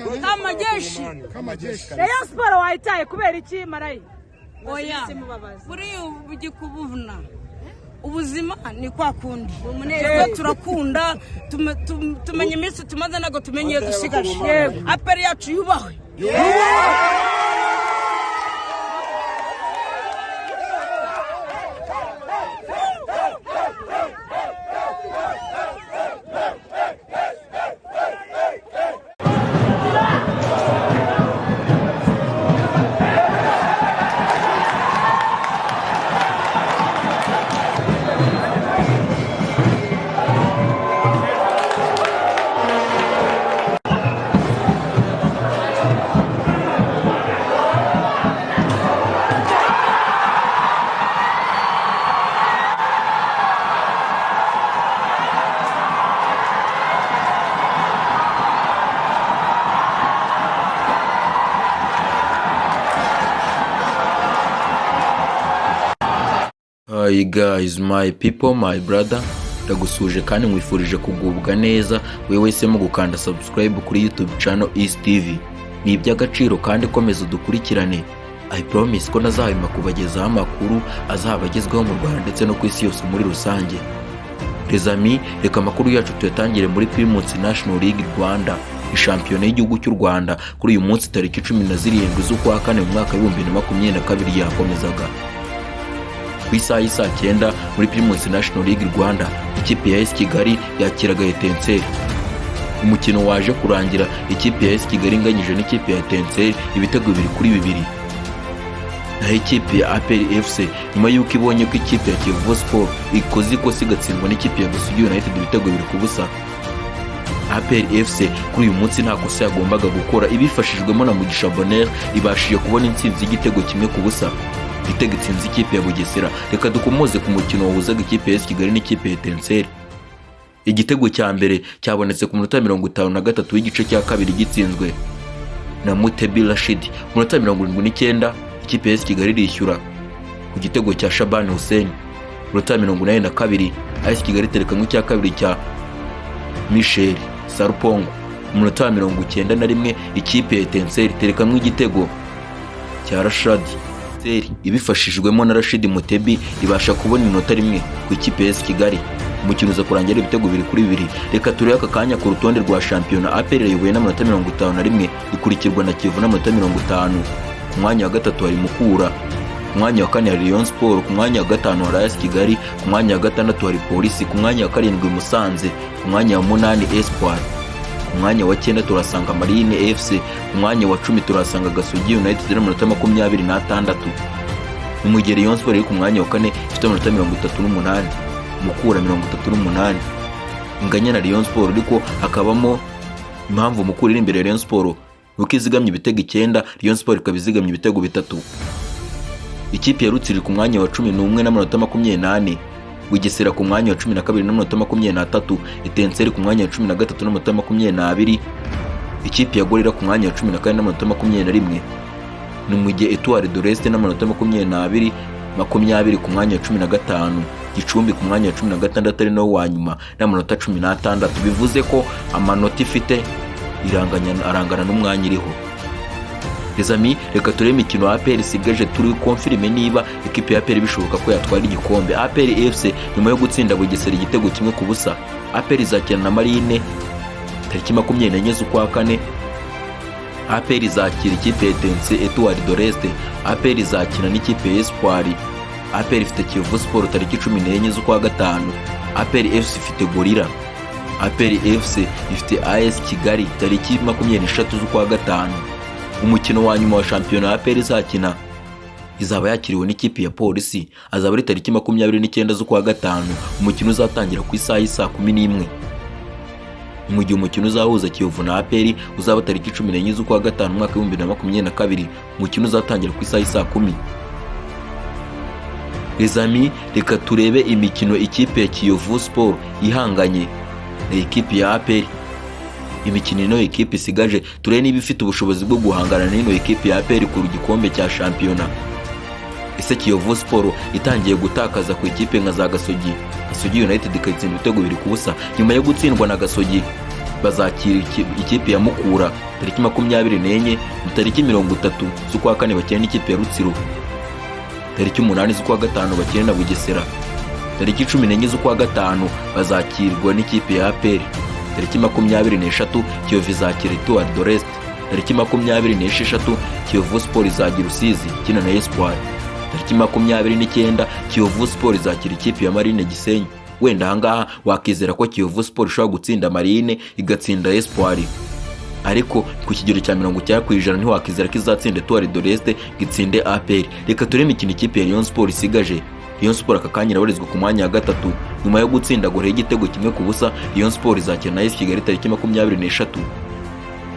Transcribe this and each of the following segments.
Kamajeshi Reyon Sport wayitaye kubera iki Marayi oya buri ugikubuvuna ubuzima ni kwa kundi turakunda tumenye iminsi tumaze nago tumenye dusigaje aperi yacu yubahwe Hi guys, my people, my brother, ndagusuje kandi nkwifurije kugubwa neza wewe wese mu gukanda subscribe kuri YouTube channel East TV. Ni iby'agaciro kandi komeza dukurikirane. I promise ko nazahima kubagezaho amakuru azabagezweho mu Rwanda ndetse no ku isi yose muri rusange. Les amis, reka amakuru yacu tuyatangire muri Primus National League Rwanda, ishampiyona y'igihugu cy'u Rwanda kuri uyu munsi tariki 17 z'ukwa kane mu mwaka wa 2022 yakomezaga. Ku isaha y'isa 9 muri Primus National League Rwanda, ikipe ya AS Kigali yakiraga Etincelle. Umukino waje kurangira ikipe ya AS Kigali inganyije n'ikipe ya Etincelle ibitego 2-2. Na ikipe ya APR FC nyuma y'uko ibonye ko ikipe ya Kiyovu Sport ikoze ikosa igatsindwa n'ikipe ya Gasogi United ibitego 2-0. APR FC kuri uyu munsi nta kosa yagombaga gukora, ibifashijwemo na Mugisha Bonheur ibashije kubona intsinzi y'igitego 1-0. Igitego itsinze ikipe ya Bugesera. Reka dukomoze ku mukino wahuzaga ikipe ya AS Kigali n'ikipe ya Etincelle. Igitego cya mbere cyabonetse ku minota 53 w'igice cya kabiri gitsinzwe na Mutebi Rashid. Ku minota 79 ikipe ya AS Kigali irishyura ku gitego cya Shabani Hussein. Ku minota 82 AS Kigali iterekanwe cya kabiri cya Michel Sarupongo. Ku minota 91 ikipe ya Etincelle iterekanwe igitego cya Rashid ibifashijwemo na Rashid Mutebi ibasha kubona inota rimwe ku ikipe ya AS Kigali. Umukino uza kurangira ibitego 2-2. Reka turebe aka kanya ku rutonde rwa shampiyona. APR yayoboye n'amanota 51 ikurikirwa na Kiyovu n'amanota 50. Ku mwanya wa gatatu hari Mukura, ku mwanya wa kane hari Reyon Sport, ku mwanya wa gatanu hari AS Kigali, ku mwanya wa gatandatu hari Polisi, ku mwanya wa karindwi Musanze, ku mwanya wa 8 Espoir, ku mwanya wa 9 turasanga Marine FC, ku mwanya wa 10 turasanga Gasogi United n'amanota 26. Umugeri Reyon Sport iri ku mwanya wa 4 ifite amanota 38, Mukura 38. Inganya na Reyon Sport ariko hakabamo impamvu Mukura iri imbere ya Reyon Sport nuko izigamye ibitego 9, Reyon Sport ikabizigamye ibitego 3. Ikipe ya Rutsiro ku mwanya wa 11 n'amanota 28, Bugesera ku mwanya wa 12 n'amanota 23, Etincelle ku mwanya wa 13 n'amanota 20. Ikipe ya Gorira ku mwanya wa 14 n'amanota 21. Numujye Etoile de l'Est n'amanota 20 ku mwanya wa 15. Gicumbi ku mwanya wa 16 ari no wa nyuma n'amanota 16. Bivuze ko amanota ifite arangana n'umwanya iriho. Les amis, reka turebe imikino APR isigaje turi confirme niba ikipe ya APR bishoboka ko yatwara igikombe. APR FC nyuma yo gutsinda Bugesera igitego 1-0. APR izakina na Marine tariki 24 z'ukwa kane. APR izakira ikipe ya Etoile de l'Est. APR izakina n'ikipe ya Espoir. APR ifite Kiyovu Sport tariki 14 z'ukwa gatanu. APR FC ifite Gorira. APR FC ifite AS Kigali tariki 23 z'ukwa gatanu. Umukino wa nyuma wa shampiyona APR izakina izaba yakiriwe n'ikipe ya Polisi, azaba ari tariki 29 z'ukwa gatanu. Umukino uzatangira ku isaha y'isa 11. Mu gihe umukino uzahuza Kiyovu na APR uzaba tariki 14 z'ukwa gatanu mu mwaka wa 2022. Umukino uzatangira ku isaha y'isa 10. Les amis, reka turebe imikino ikipe ya Kiyovu Sport ihanganye na ikipe ya APR. Imikino ino ikipe isigaje turebe niba ifite ubushobozi bwo guhangana n'ino ikipe ya APR ku gikombe cya shampiyona. Ese Kiyovu Sport itangiye gutakaza ku ikipe nka za Gasogi United ikatsinda ibitego 2-0 nyuma yo gutsindwa na Gasogi bazakira ikipe ya Mukura tariki 24 tariki 30 z'ukwa kane bakina n'ikipe ya Rutsiro, tariki 8 z'ukwa gatanu bakina na Bugesera, tariki 14 z'ukwa gatanu bazakirwa n'ikipe ya APR, tariki 23 Kiyovu izakira Etoile de l'Est, tariki 26 Kiyovu Sport izagira Rusizi kina na Espoir, tariki 29 Kiyovu Sport izakira ikipe ya Marine Gisenyi. Wenda ahangaha wakizera ko Kiyovu Sport ishobora gutsinda Marine igatsinda Espoir, ariko ku kigero cya 90% ntiwakizera ko izatsinda Etoile de l'Est gitsinde APR. Reka tureme ikintu ikipe ya Reyon Sport isigaje. Reyon Sport akakanya irabarizwa ku mwanya wa gatatu nyuma yo gutsinda gore igitego kimwe ku busa. Reyon Sport izakina na AS Kigali tariki 24.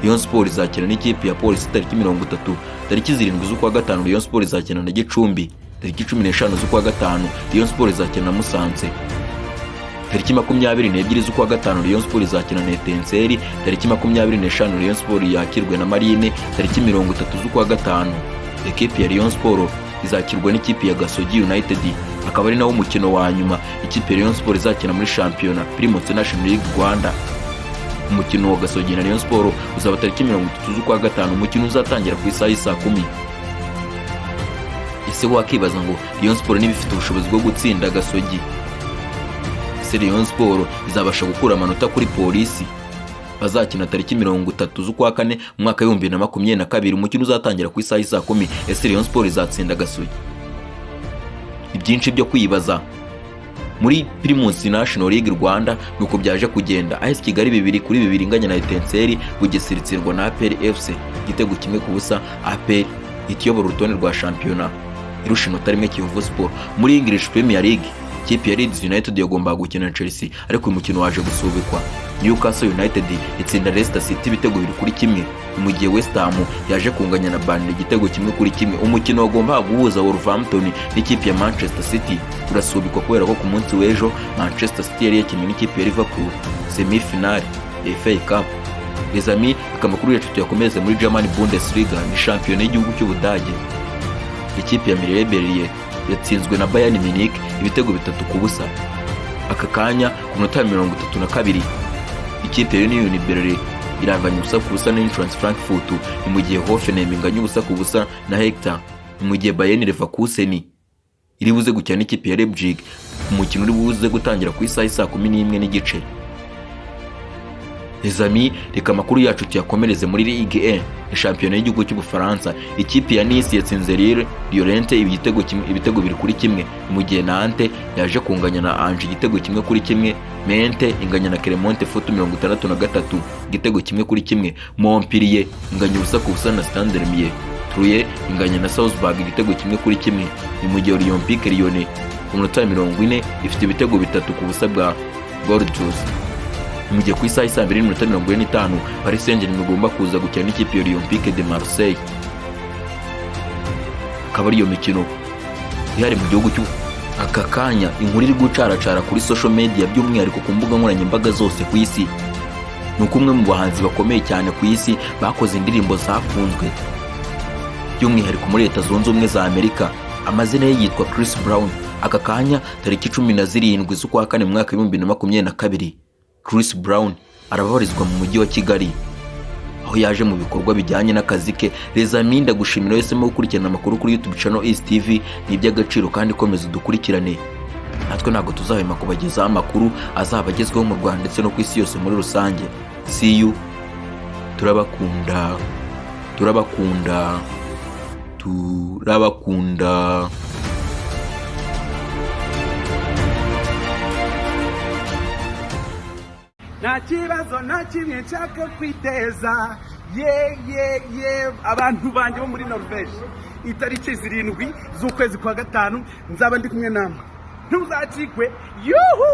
Reyon Sport izakina n'ikipe ya Police tariki 30. Tariki 7 z'ukwa gatanu Reyon Sport izakina na Gicumbi, tariki 15 z'ukwa gatanu Reyon Sport izakina na Musanze, tariki 22 z'ukwa gatanu Reyon Sport izakina na Etincelle, tariki 25 Reyon Sport yakirwe na Marine, tariki 30 z'ukwa gatanu ekipe ya Reyon Sport izakirwa n'ikipe ya Gasogi United, akaba ari nawo umukino wa nyuma ikipe ya Reyon Sport izakina muri shampiyona Primus National League Rwanda. Umukino wa Gasogi na Reyon Sport uzaba tariki 30 z'ukwa gatanu, umukino uzatangira ku isaha y'isa 10. Ese wakibaza ngo Reyon Sport niba ifite ubushobozi bwo gutsinda Gasogi, Reyon Sport izabasha gukura amanota kuri Polisi? Bazakina tariki 30 z'ukwa kane mu mwaka wa 2022, umukino uzatangira ku isaha y'isa 10. Ese Reyon Sport izatsinda Gasogi? Ibyinshi byo kwibaza. Muri Primus National League Rwanda nuko byaje kugenda. AS Kigali 2-2 inganya na Etincelle, Bugesera itsindwa na APR FC igitego kimwe ku busa. APR itiyobora urutonde rwa shampiyona irusha inota rimwe Kiyovu Sport. Muri English Premier League ikipe ya Leeds United yagombaga gukina na Chelsea, ariko uyu mukino waje gusubikwa. Newcastle United itsinda Leicester City ibitego 2-1, mu gihe West Ham yaje kunganya na Burnley igitego 1-1. Umukino wagombaga guhuza Wolverhampton n'ikipe ya Manchester City urasubikwa kubera ko ku munsi w'ejo Manchester City yari yakinnye n'ikipe ya Liverpool semi-final ya FA Cup. Les amis, akamakuru yacu tuyakomeze muri German Bundesliga, ni shampiyona y'igihugu cy'Ubudage. Ikipe ya Mireille yatsinzwe na Bayern Munich ibitego 3-0. Aka kanya ku minota 32 ikipe ya Union Berlin iranganya ubusa ku busa na Eintracht Frankfurt, mu gihe Hoffenheim inganya ubusa ku busa na Hector, mu gihe Bayern Leverkusen iri buze gukina n'ikipe ya Leipzig. Umukino uri buze gutangira ku isaha y'isa 11:15. Les amis, reka makuru yacu tuyakomereze muri Ligue 1, shampiyona y'igihugu cy'Ubufaransa. Ikipe ya Nice yatsinze Lorient ibitego 2-1, mu gihe Nantes yaje kunganya na Angers igitego 1-1. Mente inganya na Clermont Foot 63 igitego 1-1. Montpellier inganya ubusa ku busa na Stade Rennais. Troyes inganya na Salzburg igitego 1-1. Mu gihe Olympique Lyon ku minota 40 ifite ibitego 3 ku busa bwa Bordeaux. Mu gihe ku isaha y'isa 2:45 Paris Saint-Germain igomba kuza gukina n'ikipe ya Olympique de Marseille. Akaba ariyo mikino ihari mu gihugu cy'u. Aka kanya inkuru iri gucaracara kuri social media by'umwihariko ku mbuga nkoranyambaga zose ku isi, nuko umwe mu bahanzi bakomeye cyane ku isi bakoze indirimbo zakunzwe by'umwihariko muri Leta Zunze Ubumwe za Amerika. Amazina ye yitwa Chris Brown. Aka kanya tariki 17 z'ukwa kane mu mwaka wa 2022 Chris Brown arababarizwa mu mujyi wa Kigali, aho yaje mu bikorwa bijyanye n'akazi ke. Les amis, ndagushimira wese mu gukurikirana amakuru kuri YouTube channel East TV. Ni iby'agaciro kandi komeza dukurikirane, natwe ntabwo tuzahema kubagezaho amakuru azabagezweho mu Rwanda ndetse no ku isi yose muri rusange. See you. Turabakunda. Nta kibazo na kimwe nshaka kwiteza. Abantu banjye bo muri Norvège, itariki 7 z'ukwezi kwa gatanu nzaba ndi kumwe namwe, ntuzacikwe. Yuhu!